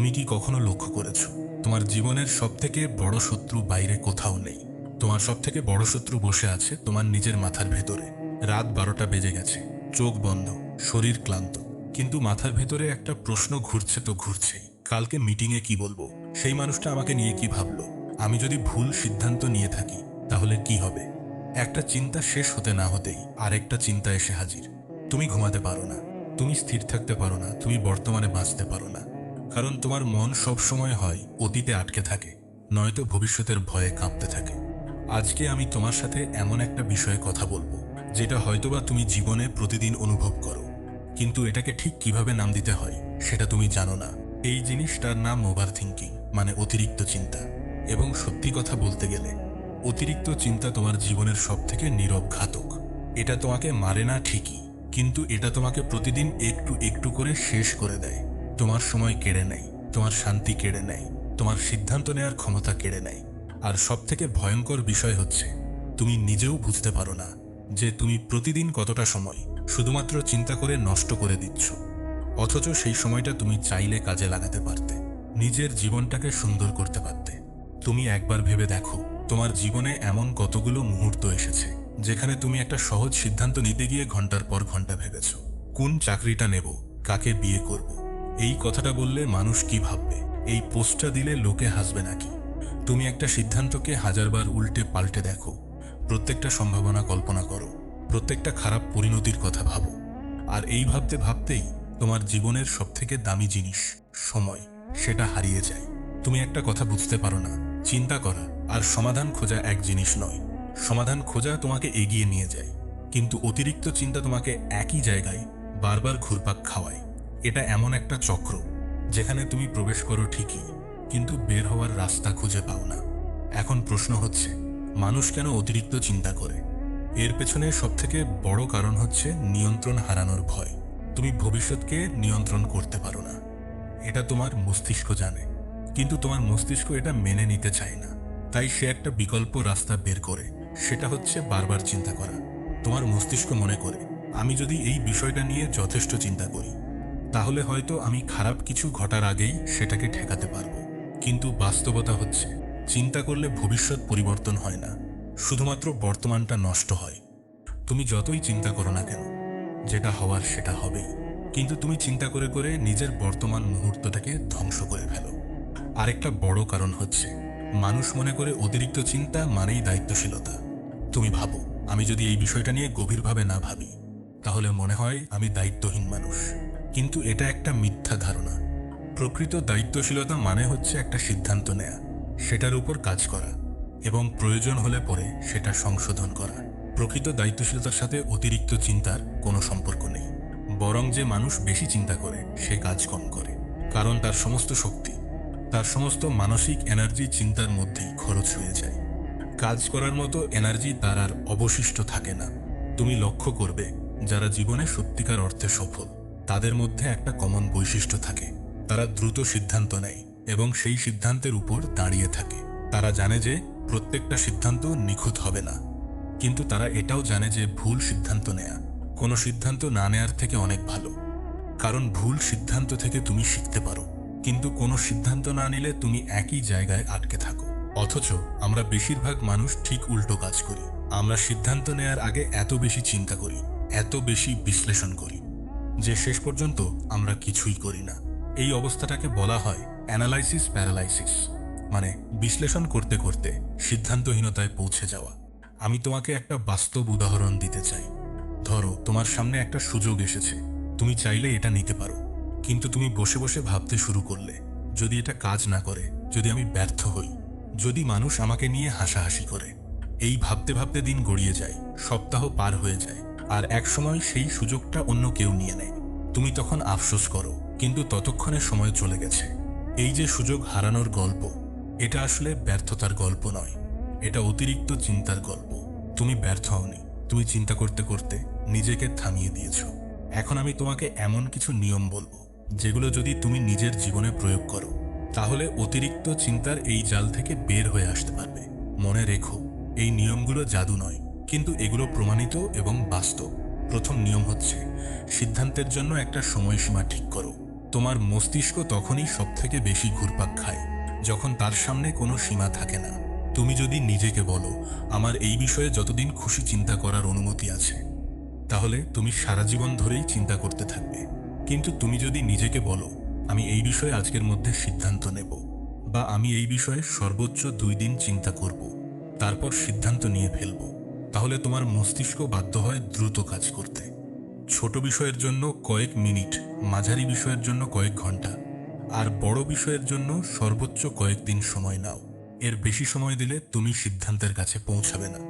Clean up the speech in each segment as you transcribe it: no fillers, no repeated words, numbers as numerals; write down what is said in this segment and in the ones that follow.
তুমি কি কখনো লক্ষ্য করেছো তোমার জীবনের সবথেকে বড় শত্রু বাইরে কোথাও নেই? তোমার সবথেকে বড় শত্রু বসে আছে তোমার নিজের মাথার ভেতরে। রাত 12টা বেজে গেছে, চোখ বন্ধ, শরীর ক্লান্ত, কিন্তু মাথার ভেতরে একটা প্রশ্ন ঘুরছে তো ঘুরছেই। কালকে মিটিংয়ে কি বলবো? সেই মানুষটা আমাকে নিয়ে কি ভাবলো? আমি যদি ভুল সিদ্ধান্ত নিয়ে থাকি তাহলে কি হবে? একটা চিন্তা শেষ হতে না হতেই আরেকটা চিন্তা এসে হাজির। তুমি ঘুমাতে পারো না, তুমি স্থির থাকতে পারো না, তুমি বর্তমানে বাঁচতে পারো না। কারণ তোমার মন সব সময় হয় অতীতে আটকে থাকে, নয়তো ভবিষ্যতের ভয়ে কাঁপতে থাকে। আজকে আমি তোমার সাথে এমন একটা বিষয়ে কথা বলবো যেটা হয়তোবা তুমি জীবনে প্রতিদিন অনুভব করো, কিন্তু এটাকে ঠিক কিভাবে নাম দিতে হয় সেটা তুমি জানো না। এই জিনিসটার নাম ওভার থিঙ্কিং, মানে অতিরিক্ত চিন্তা। এবং সত্যি কথা বলতে গেলে অতিরিক্ত চিন্তা তোমার জীবনের সবথেকে নীরব ঘাতক। এটা তোমাকে মারে না ঠিকই, কিন্তু এটা তোমাকে প্রতিদিন একটু একটু করে শেষ করে দেয়। তোমার সময় কেড়ে নেয়, তোমার শান্তি কেড়ে নেয়, তোমার সিদ্ধান্ত নেওয়ার ক্ষমতা কেড়ে নেয়। আর সবথেকে ভয়ঙ্কর বিষয় হচ্ছে তুমি নিজেও বুঝতে পারো না যে তুমি প্রতিদিন কতটা সময় শুধুমাত্র চিন্তা করে নষ্ট করে দিচ্ছ। অথচ সেই সময়টা তুমি চাইলে কাজে লাগাতে পারতে, নিজের জীবনটাকে সুন্দর করতে পারতে। তুমি একবার ভেবে দেখো, তোমার জীবনে এমন কতগুলো মুহূর্ত এসেছে যেখানে তুমি একটা সহজ সিদ্ধান্ত নিতে গিয়ে ঘন্টার পর ঘন্টা ভেবেছ, কোন চাকরিটা নেব, কাকে বিয়ে করব, এই কথাটা বললে মানুষ কি ভাববে, এই পোস্টটা দিলে লোকে হাসবে নাকি। তুমি একটা সিদ্ধান্তকে হাজারবার উল্টে পাল্টে দেখো, প্রত্যেকটা সম্ভাবনা কল্পনা করো, প্রত্যেকটা খারাপ পরিণতির কথা ভাবো। আর এই ভাবতে ভাবতেই তোমার জীবনের সবথেকে দামি জিনিস সময়, সেটা হারিয়ে যায়। তুমি একটা কথা বুঝতে পারো না, চিন্তা করা আর সমাধান খোঁজা এক জিনিস নয়। সমাধান খোঁজা তোমাকে এগিয়ে নিয়ে যায়, কিন্তু অতিরিক্ত চিন্তা তোমাকে একই জায়গায় বারবার ঘুরপাক খাওয়ায়। এটা এমন একটা চক্র যেখানে তুমি প্রবেশ করো ঠিকই, কিন্তু বের হওয়ার রাস্তা খুঁজে পাও না। এখন প্রশ্ন হচ্ছে, মানুষ কেন অতিরিক্ত চিন্তা করে? এর পেছনে সবথেকে বড় কারণ হচ্ছে নিয়ন্ত্রণ হারানোর ভয়। তুমি ভবিষ্যৎকে নিয়ন্ত্রণ করতে পারো না, এটা তোমার মস্তিষ্ক জানে, কিন্তু তোমার মস্তিষ্ক এটা মেনে নিতে চায় না। তাই সে একটা বিকল্প রাস্তা বের করে, সেটা হচ্ছে বারবার চিন্তা করা। তোমার মস্তিষ্ক মনে করে, আমি যদি এই বিষয়টা নিয়ে যথেষ্ট চিন্তা করি তাহলে হয়তো আমি খারাপ কিছু ঘটার আগেই সেটাকে ঠেকাতে পারবো। কিন্তু বাস্তবতা হচ্ছে, চিন্তা করলে ভবিষ্যৎ পরিবর্তন হয় না, শুধুমাত্র বর্তমানটা নষ্ট হয়। তুমি যতই চিন্তা করো না কেন, যেটা হওয়ার সেটা হবেই, কিন্তু তুমি চিন্তা করে করে নিজের বর্তমান মুহূর্তটাকে ধ্বংস করে ফেলো। আরেকটা বড় কারণ হচ্ছে, মানুষ মনে করে অতিরিক্ত চিন্তা মানেই দায়িত্বশীলতা। তুমি ভাবো, আমি যদি এই বিষয়টা নিয়ে গভীরভাবে না ভাবি তাহলে মনে হয় আমি দায়িত্বহীন মানুষ। কিন্তু এটা একটা মিথ্যা ধারণা। প্রকৃত দায়িত্বশীলতা মানে হচ্ছে একটা সিদ্ধান্ত নেয়া, সেটার উপর কাজ করা এবং প্রয়োজন হলে পরে সেটা সংশোধন করা। প্রকৃত দায়িত্বশীলতার সাথে অতিরিক্ত চিন্তার কোনো সম্পর্ক নেই। বরং যে মানুষ বেশি চিন্তা করে সে কাজ কম করে, কারণ তার সমস্ত শক্তি, তার সমস্ত মানসিক এনার্জি চিন্তার মধ্যেই খরচ হয়ে যায়। কাজ করার মতো এনার্জি তার আর অবশিষ্ট থাকে না। তুমি লক্ষ্য করবে, যারা জীবনে সত্যিকার অর্থে সফল তাদের মধ্যে একটা কমন বৈশিষ্ট্য থাকে, তারা দ্রুত সিদ্ধান্ত নেয় এবং সেই সিদ্ধান্তের উপর দাঁড়িয়ে থাকে। তারা জানে যে প্রত্যেকটা সিদ্ধান্ত নিখুঁত হবে না, কিন্তু তারা এটাও জানে যে ভুল সিদ্ধান্ত নেয়া কোনো সিদ্ধান্ত না নেয়ার থেকে অনেক ভালো। কারণ ভুল সিদ্ধান্ত থেকে তুমি শিখতে পারো, কিন্তু কোনো সিদ্ধান্ত না নিলে তুমি একই জায়গায় আটকে থাকো। অথচ আমরা বেশিরভাগ মানুষ ঠিক উল্টো কাজ করি। আমরা সিদ্ধান্ত নেয়ার আগে এত বেশি চিন্তা করি, এত বেশি বিশ্লেষণ করি যে শেষ পর্যন্ত আমরা কিছুই করি না। এই অবস্থাটাকে বলা হয় অ্যানালাইসিস প্যারালাইসিস, মানে বিশ্লেষণ করতে করতে সিদ্ধান্তহীনতায় পৌঁছে যাওয়া। আমি তোমাকে একটা বাস্তব উদাহরণ দিতে চাই। ধরো, তোমার সামনে একটা সুযোগ এসেছে, তুমি চাইলে এটা নিতে পারো, কিন্তু তুমি বসে বসে ভাবতে শুরু করলে, যদি এটা কাজ না করে, যদি আমি ব্যর্থ হই, যদি মানুষ আমাকে নিয়ে হাসাহাসি করে। এই ভাবতে ভাবতে দিন গড়িয়ে যায়, সপ্তাহ পার হয়ে যায়, আর এক সময় সেই সুযোগটা অন্য কেউ নিয়ে নেয়। তুমি তখন আফসোস করো, কিন্তু ততক্ষণে সময় চলে গেছে। এই যে সুযোগ হারানোর গল্প, এটা আসলে ব্যর্থতার গল্প নয়, এটা অতিরিক্ত চিন্তার গল্প। তুমি ব্যর্থ হওনি, তুমি চিন্তা করতে করতে নিজেকে থামিয়ে দিয়েছ। এখন আমি তোমাকে এমন কিছু নিয়ম বলবো যেগুলো যদি তুমি নিজের জীবনে প্রয়োগ করো তাহলে অতিরিক্ত চিন্তার এই জাল থেকে বের হয়ে আসতে পারবে। মনে রেখো, এই নিয়মগুলো জাদু নয়, কিন্তু এগুলো প্রমাণিত এবং বাস্তব। প্রথম নিয়ম হচ্ছে, সিদ্ধান্তের জন্য একটা সময়সীমা ঠিক করো। তোমার মস্তিষ্ক তখনই সবথেকে বেশি ঘুরপাক খায় যখন তার সামনে কোনো সীমা থাকে না। তুমি যদি নিজেকে বলো আমার এই বিষয়ে যতদিন খুশি চিন্তা করার অনুমতি আছে, তাহলে তুমি সারা জীবন ধরেই চিন্তা করতে থাকবে। কিন্তু তুমি যদি নিজেকে বলো আমি এই বিষয়ে আজকের মধ্যে সিদ্ধান্ত নেব, বা আমি এই বিষয়ে সর্বোচ্চ 2 দিন চিন্তা করব, তারপর সিদ্ধান্ত নিয়ে ফেলব, তাহলে তোমার মস্তিষ্ক বাধ্য হয় দ্রুত কাজ করতে। ছোট বিষয়ের জন্য কয়েক মিনিট, মাঝারি বিষয়ের জন্য কয়েক ঘন্টা, আর বড় বিষয়ের জন্য সর্বোচ্চ কয়েকদিন সময় নাও। এর বেশি সময় দিলে তুমি সিদ্ধান্তের কাছে পৌঁছাবে না,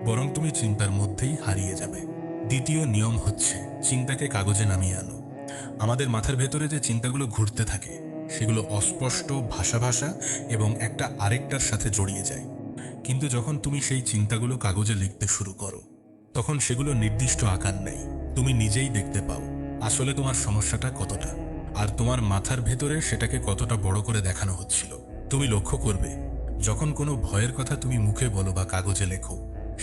বরং তুমি চিন্তার মধ্যেই হারিয়ে যাবে। দ্বিতীয় নিয়ম হচ্ছে চিন্তাকে কাগজে নামিয়ে আনো। আমাদের মাথার ভেতরে যে চিন্তাগুলো ঘুরতে থাকে সেগুলো অস্পষ্ট, ভাষা এবং একটা আরেকটার সাথে জড়িয়ে যায়। কিন্তু যখন তুমি সেই চিন্তাগুলো কাগজে লিখতে শুরু করো, তখন সেগুলো নির্দিষ্ট আকার নেই। তুমি নিজেই দেখতে পাও আসলে তোমার সমস্যাটা কতটা, আর তোমার মাথার ভেতরে সেটাকে কতটা বড় করে দেখানো হচ্ছিল। তুমি লক্ষ্য করবে যখন কোনো ভয়ের কথা তুমি মুখে বলো বা কাগজে লেখো,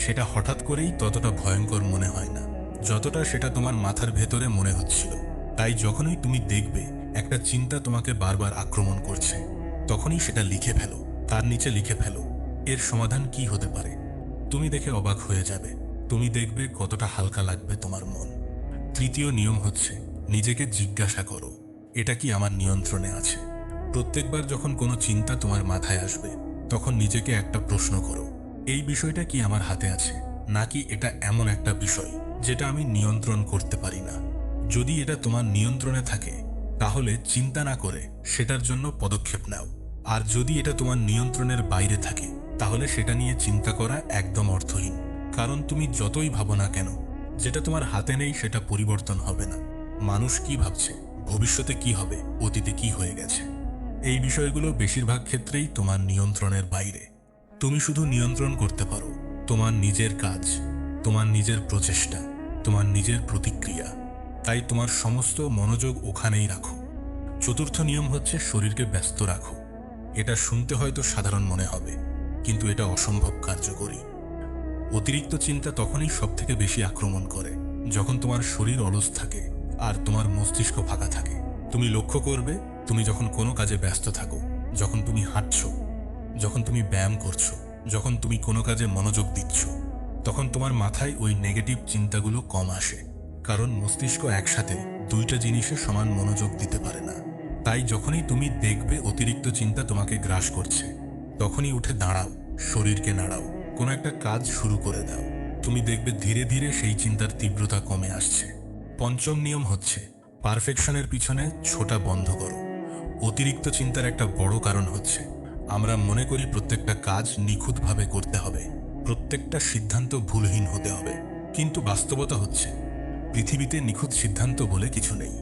সেটা হঠাৎ করেই ততটা ভয়ঙ্কর মনে হয় না যতটা সেটা তোমার মাথার ভেতরে মনে হচ্ছিল। তাই যখনই তুমি দেখবে একটা চিন্তা তোমাকে বারবার আক্রমণ করছে, তখনই সেটা লিখে ফেলো, তার নিচে লিখে ফেলো এর সমাধান কি হতে পারে। তুমি দেখে অবাক হয়ে যাবে, তুমি দেখবে কতটা হালকা লাগবে তোমার মন। তৃতীয় নিয়ম হচ্ছে নিজেকে জিজ্ঞাসা করো এটা কি আমার নিয়ন্ত্রণে আছে। প্রত্যেকবার যখন কোনো চিন্তা তোমার মাথায় আসবে, তখন নিজেকে একটা প্রশ্ন করো, এই বিষয়টা কি আমার হাতে আছে, নাকি এটা এমন একটা বিষয় যেটা আমি নিয়ন্ত্রণ করতে পারি না। যদি এটা তোমার নিয়ন্ত্রণে থাকে, তাহলে চিন্তা না করে সেটার জন্য পদক্ষেপ নাও। আর যদি এটা তোমার নিয়ন্ত্রণের বাইরে থাকে, তাহলে সেটা নিয়ে চিন্তা করা একদম অর্থহীন। কারণ তুমি যতই ভাবো না কেন, যেটা তোমার হাতে নেই সেটা পরিবর্তন হবে না। মানুষ কি ভাবছে, ভবিষ্যতে কি হবে, অতীতে কি হয়ে গেছে, এই বিষয়গুলো বেশিরভাগ ক্ষেত্রেই তোমার নিয়ন্ত্রণের বাইরে। তুমি শুধু নিয়ন্ত্রণ করতে পারো তোমার নিজের কাজ, তোমার নিজের প্রচেষ্টা, তোমার নিজের প্রতিক্রিয়া। তাই তোমার সমস্ত মনোযোগ ওখানেই রাখো। চতুর্থ নিয়ম হচ্ছে শরীরকে ব্যস্ত রাখো। এটা শুনতে হয়তো সাধারণ মনে হবে, কিন্তু এটা অসম্ভব কার্যকরী। অতিরিক্ত চিন্তা তখনই সবথেকে বেশি আক্রমণ করে যখন তোমার শরীর অলস থাকে আর তোমার মস্তিষ্ক ফাঁকা থাকে। তুমি লক্ষ্য করবে তুমি যখন কোনো কাজে ব্যস্ত থাকো, যখন তুমি হাঁটছো, যখন তুমি ব্যায়াম করছো, যখন তুমি কোনো কাজে মনোযোগ দিচ্ছ, তখন তোমার মাথায় ওই নেগেটিভ চিন্তাগুলো কম আসে। কারণ মস্তিষ্ক একসাথে দুইটা জিনিসে সমান মনোযোগ দিতে পারে না। তাই যখনই তুমি দেখবে অতিরিক্ত চিন্তা তোমাকে গ্রাস করছে, তখনই উঠে দাঁড়াও, শরীরকে নাড়াও, কোনো একটা কাজ শুরু করে দাও। তুমি দেখবে ধীরে ধীরে সেই চিন্তার তীব্রতা কমে আসছে। পঞ্চম নিয়ম হচ্ছে পারফেকশনের পিছনে ছোটা বন্ধ করো। অতিরিক্ত চিন্তার একটা বড় কারণ হচ্ছে আমরা মনে করি প্রত্যেকটা কাজ নিখুঁতভাবে করতে হবে, প্রত্যেকটা সিদ্ধান্ত ভুলহীন হতে হবে। কিন্তু বাস্তবতা হচ্ছে পৃথিবীতে নিখুঁত সিদ্ধান্ত বলে কিছু নেই।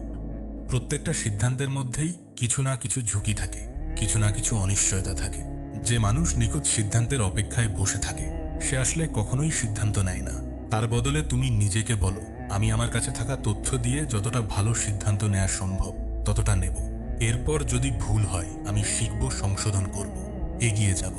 প্রত্যেকটা সিদ্ধান্তের মধ্যেই কিছু না কিছু ঝুঁকি থাকে, কিছু না কিছু অনিশ্চয়তা থাকে। যে মানুষ নিখুঁত সিদ্ধান্তের অপেক্ষায় বসে থাকে, সে আসলে কখনোই সিদ্ধান্ত নেয় না। তার বদলে তুমি নিজেকে বলো আমি আমার কাছে থাকা তথ্য দিয়ে যতটা ভালো সিদ্ধান্ত নেওয়া সম্ভব ততটা নেব। এরপর যদি ভুল হয় আমি শিখব, সংশোধন করব, এগিয়ে যাব।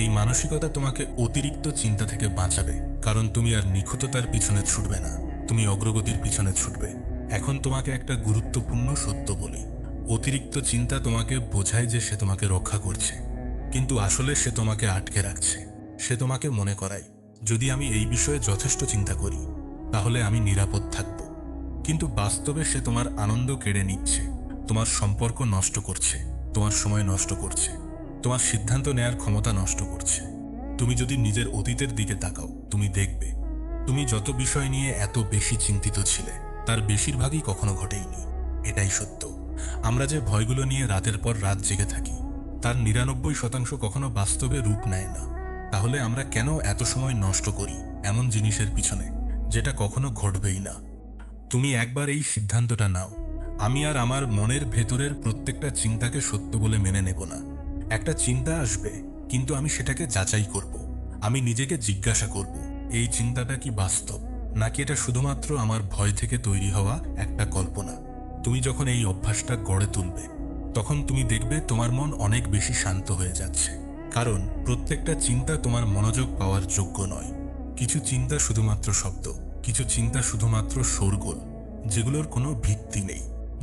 এই মানসিকতা তোমাকে অতিরিক্ত চিন্তা থেকে বাঁচাবে, কারণ তুমি আর নিখুঁততার পিছনে ছুটবে না, তুমি অগ্রগতির পিছনে ছুটবে। এখন তোমাকে একটা গুরুত্বপূর্ণ সত্য বলি, অতিরিক্ত চিন্তা তোমাকে বোঝায় যে সে তোমাকে রক্ষা করছে, কিন্তু আসলে সে তোমাকে আটকে রাখছে। সে তোমাকে মনে করায় যদি আমি এই বিষয়ে যথেষ্ট চিন্তা করি তাহলে আমি নিরাপদ থাকব। কিন্তু বাস্তবে সে তোমার আনন্দ কেড়ে নিচ্ছে, তোমার সম্পর্ক নষ্ট করছে, তোমার সময় নষ্ট করছে, তোমার সিদ্ধান্ত নেয়ার ক্ষমতা নষ্ট করছে। তুমি যদি নিজের অতীতের দিকে তাকাও, তুমি দেখবে তুমি যত বিষয় নিয়ে এত বেশি চিন্তিত ছিলে তার বেশিরভাগই কখনো ঘটেইনি। এটাই সত্য। আমরা যে ভয়গুলো নিয়ে রাতের পর রাত জেগে থাকি তার 99% কখনো বাস্তবে রূপ নেয় না। তাহলে আমরা কেন এত সময় নষ্ট করি এমন জিনিসের পিছনে যেটা কখনো ঘটবেই না? তুমি একবার এই সিদ্ধান্তটা নাও, আমি আর আমার মনের ভেতরের প্রত্যেকটা চিন্তাকে সত্য বলে মেনে নেব না। একটা চিন্তা আসবে, কিন্তু আমি সেটাকে যাচাই করব। আমি নিজেকে জিজ্ঞাসা করব এই চিন্তাটা কি বাস্তব, নাকি এটা শুধুমাত্র আমার ভয় থেকে তৈরি হওয়া একটা কল্পনা। তুমি যখন এই অভ্যাসটা গড়ে তুলবে, তখন তুমি দেখবে তোমার মন অনেক বেশি শান্ত হয়ে যাচ্ছে। কারণ প্রত্যেকটা চিন্তা তোমার মনোযোগ পাওয়ার যোগ্য নয়। কিছু চিন্তা শুধুমাত্র শব্দ, কিছু চিন্তা শুধুমাত্র শোরগোল, যেগুলোর কোনো ভিত্তি নেই।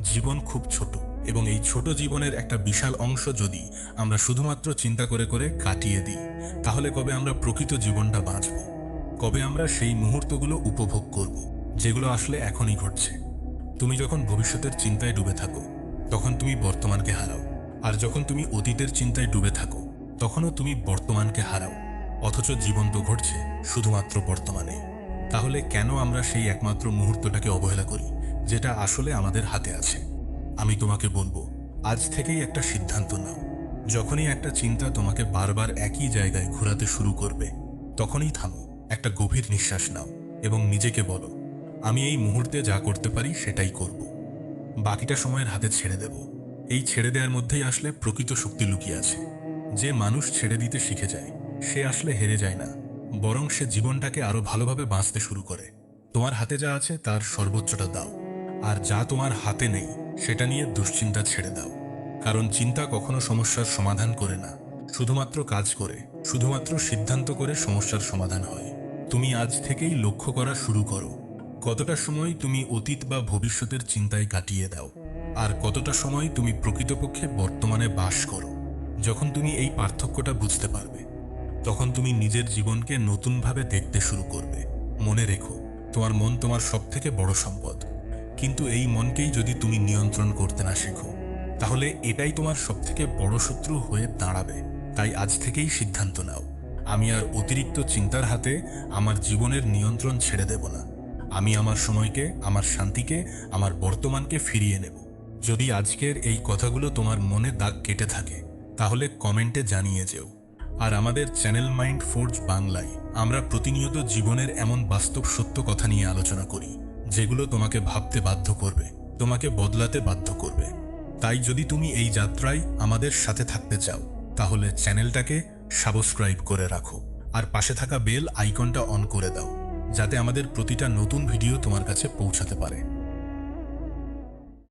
জীবন খুব ছোট এবং এই ছোট জীবনের একটা বিশাল অংশ যদি আমরা শুধুমাত্র চিন্তা করে করে কাটিয়ে দিই, তাহলে কবে আমরা প্রকৃত জীবনটা বাঁচব? কবে আমরা সেই মুহূর্তগুলো উপভোগ করব যেগুলো আসলে এখনই ঘটছে? তুমি যখন ভবিষ্যতের চিন্তায় ডুবে থাকো, তখন তুমি বর্তমানকে হারাও। আর যখন তুমি অতীতের চিন্তায় ডুবে থাকো, তখনও তুমি বর্তমানকে হারাও। অথচ জীবন তো ঘটছে শুধুমাত্র বর্তমানে। তাহলে কেন আমরা সেই একমাত্র মুহূর্তটাকে অবহেলা করি, যেটা আসলে আমাদের হাতে আছে? আমি তোমাকে বলবো, আজ থেকেই একটা সিদ্ধান্ত নাও। যখনই একটা চিন্তা তোমাকে বারবার একই জায়গায় ঘোরাতে শুরু করবে, তখনই থামো, একটা গভীর নিঃশ্বাস নাও এবং নিজেকে বলো, আমি এই মুহূর্তে যা করতে পারি সেটাই করব। বাকিটা সময়ের হাতে ছেড়ে দেব। এই ছেড়ে দেওয়ার মধ্যেই আসলে প্রকৃত শক্তি লুকিয়ে আছে। যে মানুষ ছেড়ে দিতে শিখে যায়, সে আসলে হেরে যায় না, বরং সে জীবনটাকে আরো ভালোভাবে বাঁচতে শুরু করে। তোমার হাতে যা আছে তার সর্বোচ্চটা দাও, আর যা তোমার হাতে নেই সেটা নিয়ে দুশ্চিন্তা ছেড়ে দাও। কারণ চিন্তা কখনো সমস্যার সমাধান করে না, শুধুমাত্র কাজ করে, শুধুমাত্র সিদ্ধান্ত করে সমস্যার সমাধান হয়। তুমি আজ থেকেই লক্ষ্য করা শুরু করো, কতটা সময় তুমি অতীত বা ভবিষ্যতের চিন্তায় কাটিয়ে দাও, আর কতটা সময় তুমি প্রকৃতপক্ষে বর্তমানে বাস করো। যখন তুমি এই পার্থক্যটা বুঝতে পারবে, তখন তুমি নিজের জীবনকে নতুনভাবে দেখতে শুরু করবে। মনে রেখো, তোমার মন তোমার সবথেকে বড় সম্পদ। কিন্তু এই মনকেই যদি তুমি নিয়ন্ত্রণ করতে না শেখো, তাহলে এটাই তোমার সবথেকে বড় শত্রু হয়ে দাঁড়াবে। তাই আজ থেকেই সিদ্ধান্ত নাও, আমি আর অতিরিক্ত চিন্তার হাতে আমার জীবনের নিয়ন্ত্রণ ছেড়ে দেব না। আমি আমার সময়কে, আমার শান্তিকে, আমার বর্তমানকে ফিরিয়ে নেব। যদি আজকের এই কথাগুলো তোমার মনে দাগ কেটে থাকে, তাহলে কমেন্টে জানিয়ে যেও। আর আমাদের চ্যানেল মাইন্ড ফোর্জ বাংলায় আমরা প্রতিনিয়ত জীবনের এমন বাস্তব সত্য কথা নিয়ে আলোচনা করি, যেগুলো তোমাকে ভাবতে বাধ্য করবে, তোমাকে বদলাতে বাধ্য করবে। তাই যদি তুমি এই যাত্রায় আমাদের সাথে থাকতে চাও, তাহলে চ্যানেলটাকে সাবস্ক্রাইব করে রাখো, আর পাশে থাকা বেল আইকনটা অন করে দাও, যাতে আমাদের প্রতিটা নতুন ভিডিও তোমার কাছে পৌঁছাতে পারে।